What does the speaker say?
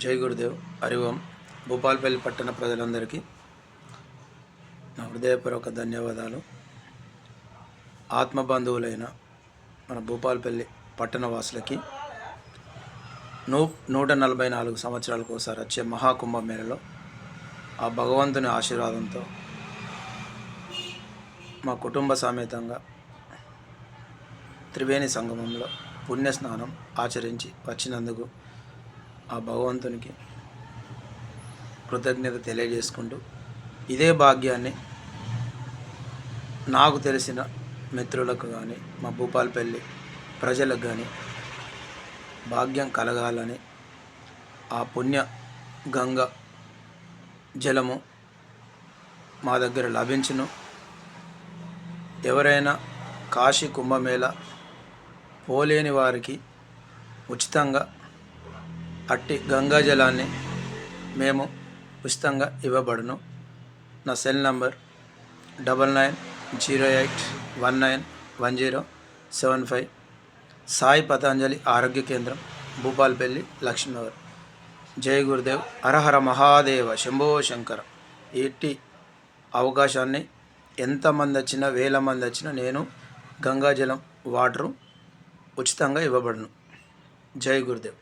జై గురుదేవ్. హరి ఓం. భూపాలపల్లి పట్టణ ప్రజలందరికీ నా హృదయపూర్వక ధన్యవాదాలు. ఆత్మబంధువులైన మన భూపాలపల్లి పట్టణ వాసులకి 144 సంవత్సరాలకు ఒకసారి వచ్చే మహాకుంభమేళలో ఆ భగవంతుని ఆశీర్వాదంతో మా కుటుంబ సమేతంగా త్రివేణి సంగమంలో పుణ్యస్నానం ఆచరించి వచ్చినందుకు ఆ భగవంతునికి కృతజ్ఞత తెలియజేసుకుంటూ ఇదే భాగ్యాన్ని నాకు తెలిసిన మిత్రులకు కానీ మా భూపాలపల్లి ప్రజలకు కానీ భాగ్యం కలగాలని ఆ పుణ్య గంగ జలము మా దగ్గర లభించును. ఎవరైనా కాశీ కుంభమేళ పోలేని వారికి ఉచితంగా అట్టి గంగా జలాన్ని మేము ఉచితంగా ఇవ్వబడును. నా సెల్ నంబర్ 9908191075. సాయి పతంజలి ఆరోగ్య కేంద్రం, భూపాలపల్లి, లక్ష్మీనగర్. జై గురుదేవ్. హరహర మహాదేవ, శంభో శంకర. ఇట్టి అవకాశాన్ని ఎంతమంది వచ్చినా, వేల మంది వచ్చినా నేను గంగాజలం వాటరు ఉచితంగా ఇవ్వబడును. జై గురుదేవ్.